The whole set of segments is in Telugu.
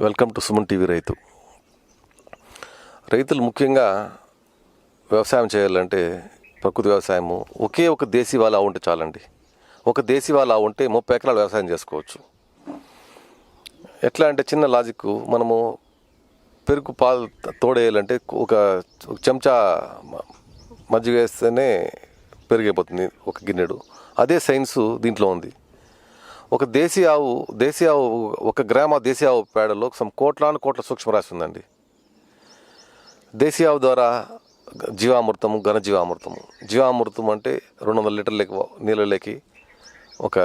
Welcome to SumanTV Rythu. రైతులు ముఖ్యంగా వ్యవసాయం చేయాలంటే ప్రకృతి వ్యవసాయము ఒకే ఒక దేశీవాళీ ఆవు ఉంటే చాలండి. ఒక దేశీవాళీ ఆవు ఉంటే 30 ఎకరాలు వ్యవసాయం చేసుకోవచ్చు. ఎట్లా అంటే చిన్న లాజిక్, మనము పెరుగు పాలు తోడేయాలంటే ఒక చెంచా మజ్జిగ వేస్తేనే పెరిగైపోతుంది ఒక గిన్నెడు. అదే సైన్సు దీంట్లో ఉంది. ఒక దేశీ ఆవు 1 గ్రామ దేశీ ఆవు పేడలో కోట్ల సూక్ష్మరాశి ఉందండి. దేశీ ఆవు ద్వారా జీవామృతము, జీవామృతం అంటే 200 లీటర్లకి నీళ్ళలోకి ఒక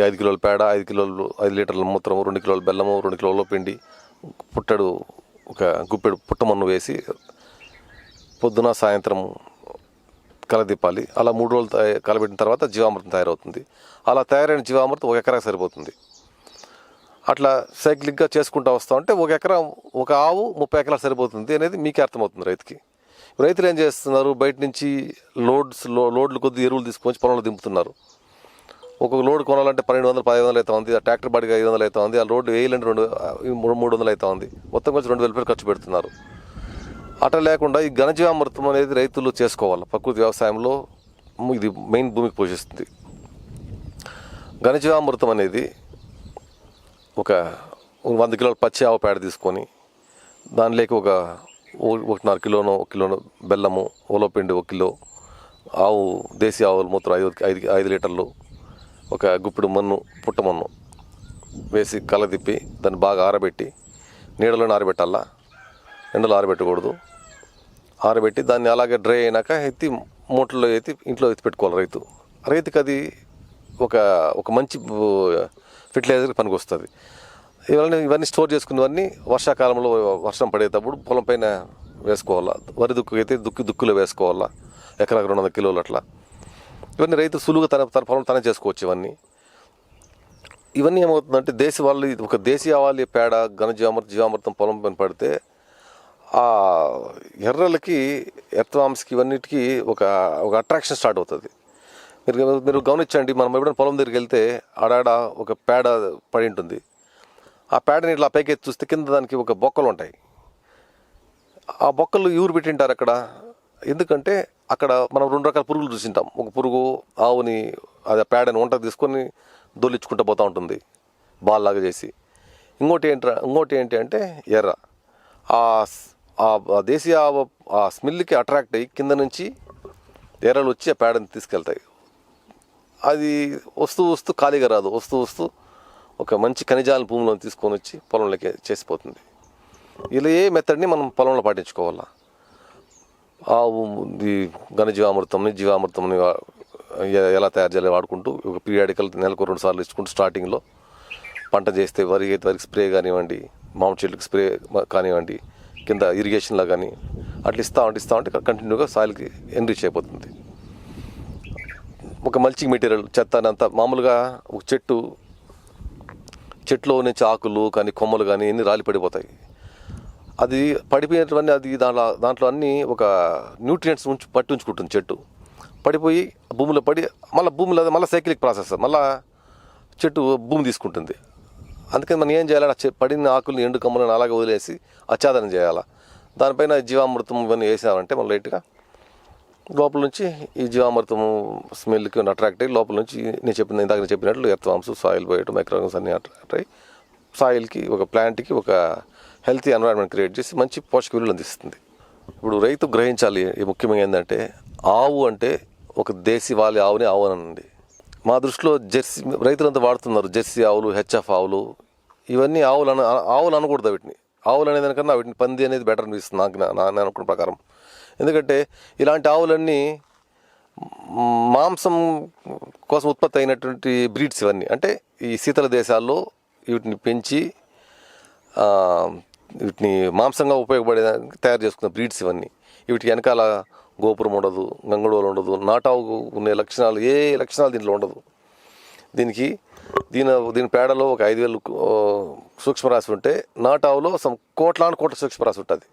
5 కిలోల పేడ, 5 లీటర్ల మూత్రము, 2 కిలోల బెల్లము, 2 కిలోల పిండి, పుట్టడు ఒక గుప్పెడు పుట్టమన్ను వేసి పొద్దున సాయంత్రం కలదిప్పాలి. అలా 3 రోజులు కలబెట్టిన తర్వాత జీవామృతం తయారవుతుంది. అలా తయారైన జీవామృతం 1 ఎకరాకి సరిపోతుంది. అట్లా సైక్లిక్గా చేసుకుంటూ వస్తూ ఉంటే 1 ఎకరా ఒక ఆవు 30 ఎకరాలు సరిపోతుంది అనేది మీకే అర్థమవుతుంది రైతుకి. రైతులు ఏం చేస్తున్నారు, బయట నుంచి లోడ్లు కొద్ది ఎరువులు తీసుకొని పొలంలో దింపుతున్నారు. ఒక్కొక్క లోడ్ కొనాలంటే 1200, 1500 అవుతా ఉంది. ఆ ట్రాక్టర్ బాడికి 500 అవుతా ఉంది. ఆ రోడ్డు వేయాలంటే 300 అవుతా ఉంది. మొత్తం కొంచెం 2000 రూపాయలు ఖర్చు పెడుతున్నారు. అట్లా లేకుండా ఈ ఘనజీవామృతం అనేది రైతులు చేసుకోవాలి. ప్రకృతి వ్యవసాయంలో ఇది మెయిన్ భూమికి పోషిస్తుంది. ఘనజీవామృతం అనేది ఒక 100 కిలోల పచ్చి ఆవు పేడ తీసుకొని దానిలోకి 1.5 కిలోను, 1 కిలో బెల్లము, ఓలోపిండి 1 కిలో, ఆవు దేశీ ఆవుల మూత్రం 5 లీటర్లు, ఒక గుప్పిడు మన్ను, పుట్టమన్ను వేసి కలదిప్పి దాన్ని బాగా ఆరబెట్టి నీడలోనే ఆరబెట్టాలా, ఎండలో ఆరబెట్టకూడదు. ఆరబెట్టి దాన్ని అలాగే డ్రై అయినాక ఎత్తి మూటల్లో ఎత్తి ఇంట్లో ఎత్తి పెట్టుకోవాలి రైతుకి అది ఒక మంచి ఫెర్టిలైజర్కి పనికి వస్తుంది. ఇవన్నీ స్టోర్ చేసుకునేవన్నీ వర్షాకాలంలో వర్షం పడేటప్పుడు పొలం పైన వేసుకోవాలా. వరి దుక్కు అయితే దుక్కులో వేసుకోవాలా, ఎకరాకు 200 కిలోలు అట్లా. ఇవన్నీ రైతు సులువుగా తన పొలం తనే చేసుకోవచ్చు. ఇవన్నీ ఏమవుతుందంటే ఒక దేశీ ఆవాలి పేడ జీవామృతం పొలం పైన పడితే ఆ ఎర్రలకి, ఎర్త్వామ్స్కి, ఇవన్నిటికీ ఒక అట్రాక్షన్ స్టార్ట్ అవుతుంది. మీరు గమనించండి, మనం ఎప్పుడైనా పొలం దగ్గరికి వెళ్తే ఆడాడ ఒక పేడ పడి ఉంటుంది. ఆ పేడని ఇట్లా పైకి ఎత్తి చూస్తే కింద దానికి ఒక బొక్కలు ఉంటాయి. ఆ బొక్కలు ఎవరు పెట్టింటారు అక్కడ? ఎందుకంటే అక్కడ మనం 2 రకాల పురుగులు చూసింటాం. ఒక పురుగు ఆవుని అది పేడని వంట తీసుకొని దొల్లించుకుంటూ పోతూ ఉంటుంది బాల్లాగా చేసి. ఇంకోటి ఏంటి అంటే ఎర్ర. ఆ దేశీయ ఆవు ఆ స్మెల్కి అట్రాక్ట్ అయ్యి కింద నుంచి ఎర్రలు వచ్చి ఆ పేడని తీసుకెళ్తాయి. అది వస్తూ ఖాళీగా రాదు, వస్తూ ఒక మంచి ఖనిజాల భూమిలో తీసుకొని వచ్చి పొలంలోకి చేసిపోతుంది. ఇలా ఏ మెథడ్ని మనం పొలంలో పాటించుకోవాలా. ఆవు జీవామృతంని ఎలా తయారు చేయాలి వాడుకుంటూ ఒక పీరియాడికల్ నెలకు 2 సార్లు ఇచ్చుకుంటూ స్టార్టింగ్లో పంట చేస్తే వరికి స్ప్రే కానివ్వండి, మామిడి చెట్లకు స్ప్రే కానివ్వండి, కింద ఇరిగేషన్లా కానీ అట్లా ఇస్తూ ఉంటే కంటిన్యూగా సాయిల్కి ఎన్రిచ్ అయిపోతుంది. ఒక మల్చింగ్ మెటీరియల్ చెత్త అంతా మామూలుగా ఒక చెట్లో నుంచి ఆకులు కానీ కొమ్మలు కానీ అన్నీ రాలి పడిపోతాయి. అది పడిపోయినటువంటి అది దాంట్లో అన్నీ ఒక న్యూట్రియంట్స్ పట్టి ఉంచుకుంటుంది. చెట్టు పడిపోయి భూమిలో పడి మళ్ళీ సైక్లిక్ ప్రాసెస్, మళ్ళీ చెట్టు భూమి తీసుకుంటుంది. అందుకని మనం ఏం చేయాలి, పడిన ఆకుల్ని, ఎండు కొమ్మలను అలాగే వదిలేసి ఆచ్ఛాదనం చేయాలి. దానిపైన జీవామృతం ఇవన్నీ వేసామంటే మనం లైట్గా లోపల నుంచి ఈ జీవామృతం స్మెల్కి అట్రాక్ట్ అయ్యి లోపల నుంచి ఇందాక నేను చెప్పినట్లు ఎర్త్వామ్స్, సాయిల్ బయోట్, మైక్రోఆర్గానిజమ్స్ అన్నీ అట్రాక్ట్ అయ్యి సాయిల్కి, ఒక ప్లాంట్కి ఒక హెల్తీ ఎన్వైరన్మెంట్ క్రియేట్ చేసి మంచి పోషక విలువలు అందిస్తుంది. ఇప్పుడు రైతు గ్రహించాలి ముఖ్యంగా ఏంటంటే, ఆవు అంటే ఒక దేశీవాళీ ఆవుని ఆవు అనండి. మా దృష్టిలో జెర్సీ రైతులంతా వాడుతున్నారు. జెర్సీ ఆవులు, హెచ్ఎఫ్ ఆవులు, ఇవన్నీ ఆవులు అనకూడదు. ఆవులు అనేదానికన్నా వీటిని పంది అనేది బెటర్ అనిపిస్తుంది నేను అనుకున్న ప్రకారం. ఎందుకంటే ఇలాంటి ఆవులన్నీ మాంసం కోసం ఉత్పత్తి అయినటువంటి బ్రీడ్స్ ఇవన్నీ. అంటే ఈ శీతల దేశాల్లో వీటిని పెంచి వీటిని మాంసంగా ఉపయోగపడేదానికి తయారు చేసుకున్న బ్రీడ్స్ ఇవన్నీ. వీటికి వెనకాల గోపురం ఉండదు, గంగడోలు ఉండదు, నాటావుకు ఉండే లక్షణాలు ఏ లక్షణాలు దీంట్లో ఉండదు. దీని పేడలో ఒక 5000 సూక్ష్మరాశి ఉంటే నాటావులో కోట్ల సూక్ష్మరాశి ఉంటుంది.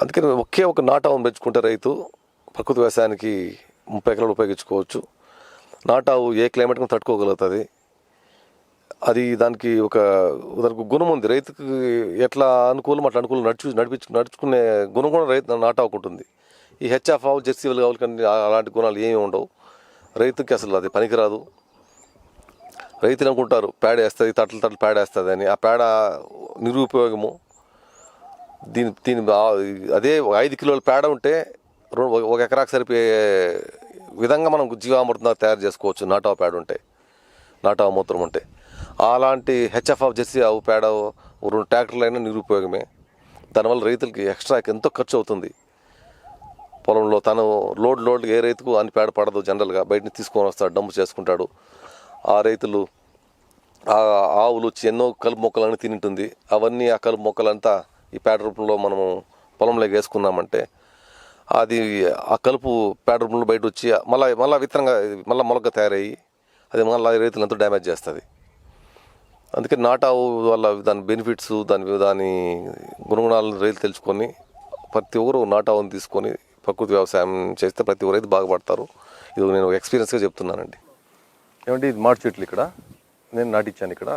అందుకని ఒకే ఒక నాటావును పెంచుకుంటే రైతు ప్రకృతి వ్యవసాయానికి 30 ఎకరాలు ఉపయోగించుకోవచ్చు. నాటావు ఏ క్లైమేట్కి తట్టుకోగలుగుతుంది. అది దానికి గుణం ఉంది. రైతుకి ఎట్లా అనుకూలం అట్లా అనుకూలం నడుచుకునే గుణం కూడా రైతు నాటాకు ఉంటుంది. ఈ హెచ్ఎఫ్ ఆవు జెర్సీ ఆవులు కానీ అలాంటి గుణాలు ఏమీ ఉండవు. రైతుకి అసలు అది పనికిరాదు. రైతులు అనుకుంటారు పేడ వేస్తుంది, తట్టలు పేడ వేస్తుంది అని. ఆ పేడ నిరుపయోగము. దీని అదే 5 కిలోల పేడ ఉంటే 1 ఎకరాకు సరిపోయే విధంగా మనం జీవామృతం తయారు చేసుకోవచ్చు. నాటావు పేడ ఉంటే, నాటావు మూత్రం ఉంటే. అలాంటి హెచ్ఎఫ్ ఆఫ్ జెర్సీ ఆవు పేడ 2 ట్రాక్టర్లు అయినా నిరుపయోగమే. దానివల్ల రైతులకి ఎక్స్ట్రా ఎంతో ఖర్చు అవుతుంది. పొలంలో తను లోడ్ ఏ రైతుకు అన్ని పేడ పడదు. జనరల్గా బయట నుంచి తీసుకొని వస్తాడు, డంపు చేసుకుంటాడు. ఆ రైతులు ఆ ఆవులు వచ్చి ఎన్నో కలుపు మొక్కలన్నీ తింటుంది. అవన్నీ ఆ కలుపు మొక్కలంతా ఈ పేడ రూపంలో మనము పొలంలోకి వేసుకున్నామంటే అది ఆ కలుపు పేడ రూపంలో బయట వచ్చి మళ్ళీ విత్తనంగా మళ్ళీ మొలక తయారయ్యి అది మళ్ళీ రైతులు ఎంతో డ్యామేజ్ చేస్తుంది. అందుకే నాటావు వల్ల దాని బెనిఫిట్స్, దాని గుణగుణాలను రైతులు తెలుసుకొని ప్రతి ఒక్కరు నాటావుని తీసుకొని ప్రకృతి వ్యవసాయం చేస్తే ప్రతి ఒక్క రైతు బాగుపడతారు. ఇది నేను ఎక్స్పీరియన్స్గా చెప్తున్నానండి. ఏమంటే ఇది మామిడి చెట్లు ఇక్కడ నేను నాటించాను. ఇక్కడ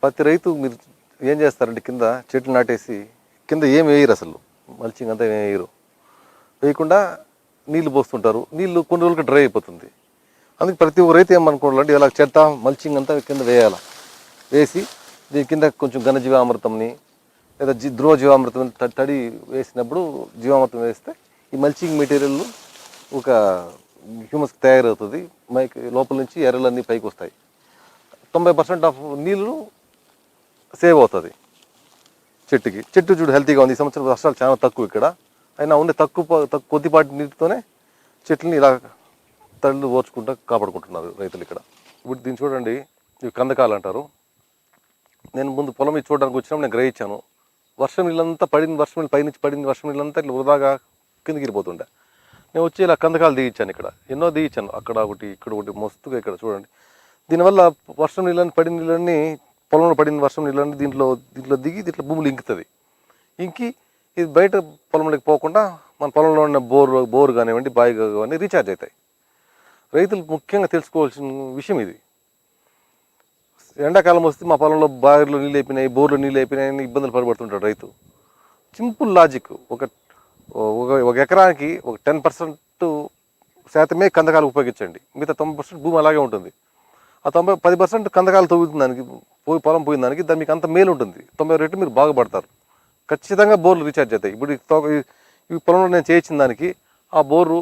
ప్రతి రైతు మీరు ఏం చేస్తారంటే కింద చెట్లు నాటేసి కింద ఏం వేయరు, అసలు మల్చింగ్ అంతా ఏం వేయరు. వేయకుండా నీళ్లు పోస్తుంటారు. నీళ్లు కొన్ని రోజులకి డ్రై అయిపోతుంది. అందుకే ప్రతి ఒక్క రైతు ఏమనుకోవాలంటే ఇలా చెత్త మల్చింగ్ అంతా కింద వేయాలి. వేసి దీని కింద కొంచెం ఘనజీవామృతంని లేదా ధ్రువ జీవామృతం తడి వేసినప్పుడు జీవామృతం వేస్తే ఈ మల్చింగ్ మెటీరియల్ ఒక హ్యూమస్ తయారవుతుంది. లోపల నుంచి ఎర్రలన్నీ పైకి వస్తాయి. 90% ఆఫ్ నీళ్ళు సేవ్ అవుతుంది చెట్టుకి. చెట్టు చూడు హెల్తీగా ఉంది. ఈ సంవత్సరం వర్షాలు చాలా తక్కువ ఇక్కడ. అయినా ఉండే కొద్దిపాటి నీటితోనే చెట్లని ఇలా తళ్ళు ఓర్చుకుంటూ కాపాడుకుంటున్నారు రైతులు ఇక్కడ. ఇప్పుడు దీన్ని చూడండి, ఇవి కందకాలు అంటారు. నేను ముందు పొలం ఇది చూడడానికి వచ్చినప్పుడు నేను గ్రహించాను. వర్షం నీళ్ళంతా పైనుంచి పడింది వర్షం నీళ్ళంతా ఇట్లా వృధాగా కిందకి వెళ్ళిపోతుండే. నేను వచ్చి ఇలా కందకాలు దిగించాను. ఇక్కడ ఎన్నో దిగించాను. అక్కడ ఒకటి, ఇక్కడ ఒకటి, మస్తుగా ఇక్కడ చూడండి. దీనివల్ల వర్షం నీళ్ళని పడిన నీళ్ళని పొలంలో పడిన వర్షం నీళ్ళని దీంట్లో దిగి దీంట్లో భూములు ఇంకుతుంది. ఇంకి ఇది బయట పొలంలోకి పోకుండా మన పొలంలో ఉన్న బోరు కానివ్వండి, బావి కానివ్వండి రీఛార్జ్ అవుతాయి. రైతులు ముఖ్యంగా తెలుసుకోవాల్సిన విషయం ఇది. ఎండాకాలం వస్తే మా పొలంలో బావిలో నీళ్ళు అయిపోయినాయి, బోర్లో నీళ్ళు అయిపోయినాయని ఇబ్బందులు పడబడుతుంటాడు రైతు. Simple logic. ఒక ఎకరానికి 10% కందకాలు ఉపయోగించండి. మిగతా 90% భూమి అలాగే ఉంటుంది. ఆ 10% కందకాలు తవ్వుతుంది దానికి పొలం పోయిన దానికి మీకు అంత మేలు ఉంటుంది. 90 రెట్లు మీరు బాగుపడతారు. ఖచ్చితంగా బోర్లు రీఛార్జ్ అవుతాయి. ఇప్పుడు ఈ పొలంలో నేను చేయించిన దానికి ఆ బోర్లు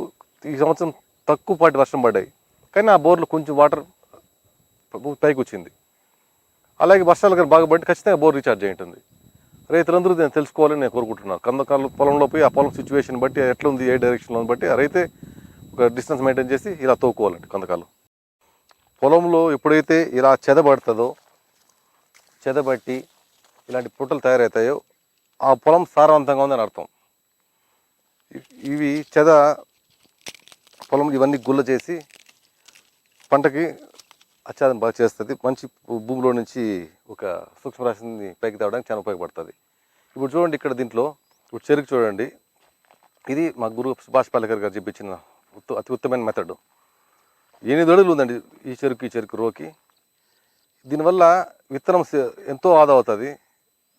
ఈ సంవత్సరం తక్కువపాటి వర్షం పడ్డాయి, కానీ ఆ బోర్లు కొంచెం వాటర్ పైకి వచ్చింది. అలాగే వర్షాలు కానీ బాగా పడి ఖచ్చితంగా బోర్ రీఛార్జ్ అయి ఉంటుంది. రైతులందరూ నేను తెలుసుకోవాలని నేను కోరుకుంటున్నాను. కందకాలు పొలంలో పోయి ఆ పొలం సిచ్యువేషన్ బట్టి ఎట్లా ఉంది, ఏ డైరెక్షన్లో బట్టి ఆ రైతే ఒక డిస్టెన్స్ మెయింటైన్ చేసి ఇలా తోకోవాలండి కందకాలు. పొలంలో ఎప్పుడైతే ఇలా చెదబడుతుందో, చెదబట్టి ఇలాంటి పుట్టలు తయారవుతాయో ఆ పొలం సారవంతంగా ఉందని అర్థం. ఇవి పొలం ఇవన్నీ గుల్ల చేసి పంటకి ఆచ్ఛాదన బాగా చేస్తుంది. మంచి భూమిలో నుంచి ఒక సూక్ష్మరాశిని పైకి తేవడానికి చాలా ఉపయోగపడుతుంది. ఇప్పుడు చూడండి ఇక్కడ దీంట్లో ఇప్పుడు చెరుకు చూడండి. ఇది మా గురువు సుభాష్ పాలేకర్ గారు చెప్పించిన అతి ఉత్తమైన మెథడ్. 8 అడుగులు ఉందండి ఈ చెరుకు రోకి. దీనివల్ల విత్తనం ఎంతో ఆదా అవుతుంది.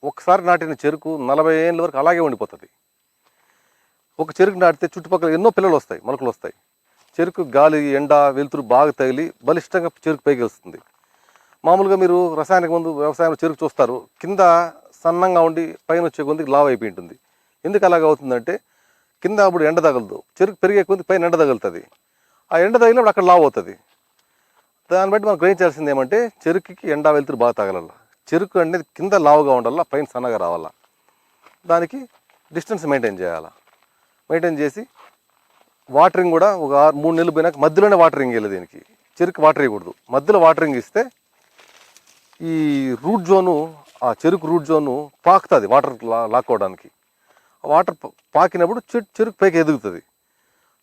ఒకసారి నాటిన చెరుకు 40 ఏళ్ళ వరకు అలాగే ఉండిపోతుంది. ఒక చెరుకు నాటితే చుట్టుపక్కల ఎన్నో పిల్లలు వస్తాయి, మొలకలు వస్తాయి. చెరుకు గాలి, ఎండ, వెలుతురు బాగా తగిలి బలిష్టంగా చెరుకు పైకి వస్తుంది. మామూలుగా మీరు రసాయనిక మందు వ్యవసాయంలో చెరుకు చూస్తారు, కింద సన్నంగా ఉండి పైన వచ్చే కొద్దికి లావు అయిపోయి ఉంటుంది. ఎందుకు అలాగ అవుతుందంటే కింద అప్పుడు ఎండ తగలదు, చెరుకు పెరిగే కొద్ది పైన ఎండ తగులుతుంది. ఆ ఎండ తగిలినప్పుడు అక్కడ లావు అవుతుంది. దాన్ని బట్టి మనం గ్రహించాల్సింది ఏమంటే చెరుకుకి ఎండ వెలుతురు బాగా తగలాల. చెరుకు అనేది కింద లావుగా ఉండాలా, పైన సన్నగా రావాలా. దానికి డిస్టెన్స్ మెయింటైన్ చేయాలా. మెయింటైన్ చేసి వాటరింగ్ కూడా ఒక 3 నెలలు పోయినాక మధ్యలోనే వాటరింగ్ వేయాలి. దీనికి చెరుకు వాటర్ వేయకూడదు. మధ్యలో వాటరింగ్ ఇస్తే ఈ రూట్ జోను, ఆ చెరుకు రూట్ జోను పాకుతుంది వాటర్ లాక్కోవడానికి. వాటర్ పాకినప్పుడు చెరుకు పైకి ఎదుగుతుంది.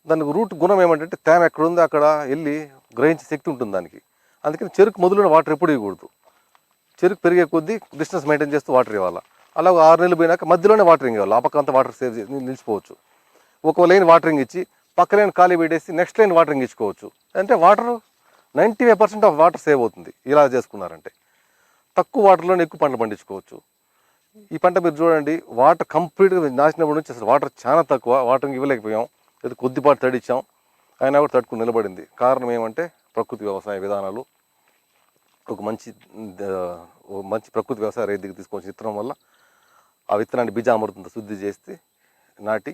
దానికి రూట్ గుణం ఏమంటే తేమ ఎక్కడ ఉందో అక్కడ వెళ్ళి గ్రహించే శక్తి ఉంటుంది దానికి. అందుకని చెరుకు మొదలున్న వాటర్ ఎప్పుడు ఇవ్వకూడదు. చెరుకు పెరిగే కొద్దీ డిస్టెన్స్ మెయింటైన్ చేస్తూ వాటర్ ఇవ్వాలి. అలా 6 నెలలు పోయినాక మధ్యలోనే వాటరింగ్ ఇవ్వాలి. ఆ పక్క అంతా వాటర్ సేవ్ నిలిచిపోవచ్చు. ఒక లైన్ వాటరింగ్ ఇచ్చి పక్క లైన్ ఖాళీ పెట్టేసి నెక్స్ట్ లైన్ వాటరింగ్ ఇచ్చుకోవచ్చు. అంటే వాటర్ 95% ఆఫ్ వాటర్ సేవ్ అవుతుంది ఇలా చేసుకున్నారంటే. తక్కువ వాటర్లోనే ఎక్కువ పంటలు పండించుకోవచ్చు. ఈ పంట మీరు చూడండి, వాటర్ కంప్లీట్గా నాశనప్పటి నుంచి అసలు వాటర్ చాలా తక్కువ, వాటర్ ఇవ్వలేకపోయాం, లేదా కొద్దిపాటు తడిచ్చాం, అయినా కూడా తట్టుకుని నిలబడింది. కారణం ఏమంటే ప్రకృతి వ్యవసాయ విధానాలు, ఒక మంచి ప్రకృతి వ్యవసాయ రైతు దగ్గర తీసుకొచ్చిన విత్తనం వల్ల ఆ విత్తనాన్ని బీజామృతంతో శుద్ధి చేస్తే నాటి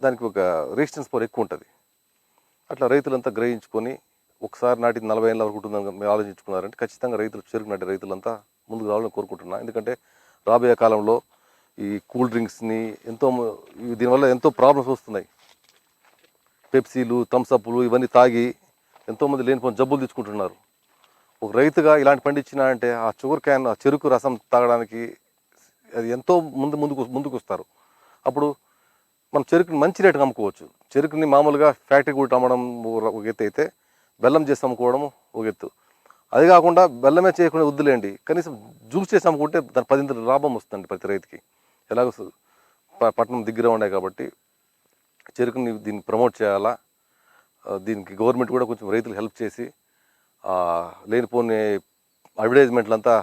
దానికి ఒక రెసిస్టెన్స్ పవర్ ఎక్కువ ఉంటుంది. అట్లా రైతులంతా గ్రహించుకొని ఒకసారి నాటి 40 ఏళ్ళ వరకు ఉంటుందని మీరు ఆలోచించుకున్నారంటే ఖచ్చితంగా రైతులు, చెరుకు నాటి రైతులంతా ముందుకు రావాలని కోరుకుంటున్నా. ఎందుకంటే రాబోయే కాలంలో ఈ కూల్ డ్రింక్స్ని దీనివల్ల ఎంతో ప్రాబ్లమ్స్ వస్తున్నాయి. పెప్సీలు, థమ్సప్లు ఇవన్నీ తాగి ఎంతోమంది లేనిపోయిన జబ్బులు తెచ్చుకుంటున్నారు. ఒక రైతుగా ఇలాంటి పండించినా అంటే ఆ షుగర్ క్యాన్, ఆ చెరుకు రసం తాగడానికి అది ఎంతో ముందుకు వస్తారు. అప్పుడు మనం చెరుకుని మంచి రేటుకి అమ్ముకోవచ్చు. చెరుకుని మామూలుగా ఫ్యాక్టరీ కూడా అమ్మడం ఒక ఎత్తు అయితే, బెల్లం చేసి అమ్ముకోవడం ఒక ఎత్తు. అది కాకుండా బెల్లమే చేయకుండా వద్దులేండి, కనీసం జ్యూస్ చేసి అమ్ముకుంటే దాని 10 లాభం వస్తుంది ప్రతి రైతుకి. ఎలాగో పట్టణం దగ్గర ఉన్నాయి కాబట్టి చెరుకుని దీన్ని ప్రమోట్ చేయాలా. దీనికి గవర్నమెంట్ కూడా కొంచెం రైతులు హెల్ప్ చేసి లేనిపోని అడ్వర్టైజ్మెంట్లంతా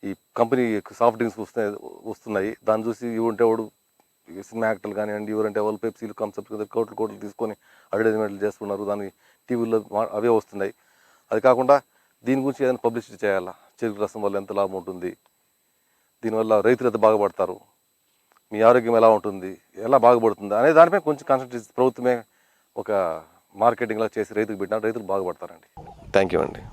ఈ కంపెనీ సాఫ్ట్ డ్రింక్స్ వస్తున్నాయి, దాన్ని చూసి ఇవ్వంటే వాడు సినిమా యాక్టర్లు కానివ్వండి, ఎవరంటే వాళ్ళు పెప్సీలు, కన్సెప్ట్ కోట్లు తీసుకొని అడ్వర్టైజ్మెంట్లు చేస్తున్నారు, దానికి టీవీలో అవే వస్తున్నాయి. అది కాకుండా దీని గురించి ఏదైనా పబ్లిసిటీ చేయాలా, చెరుకు రసం వల్ల ఎంత లాభం ఉంటుంది, దీనివల్ల రైతులు ఎంత బాగుపడతారు, మీ ఆరోగ్యం ఎలా ఉంటుంది, ఎలా బాగుపడుతుంది అనే దానిపై కొంచెం కాన్సన్ట్రేట్ చేసి ప్రభుత్వమే ఒక మార్కెటింగ్లా చేసి రైతుకు పెట్టినా రైతులు బాగుపడతారండి. థ్యాంక్ యూ అండి.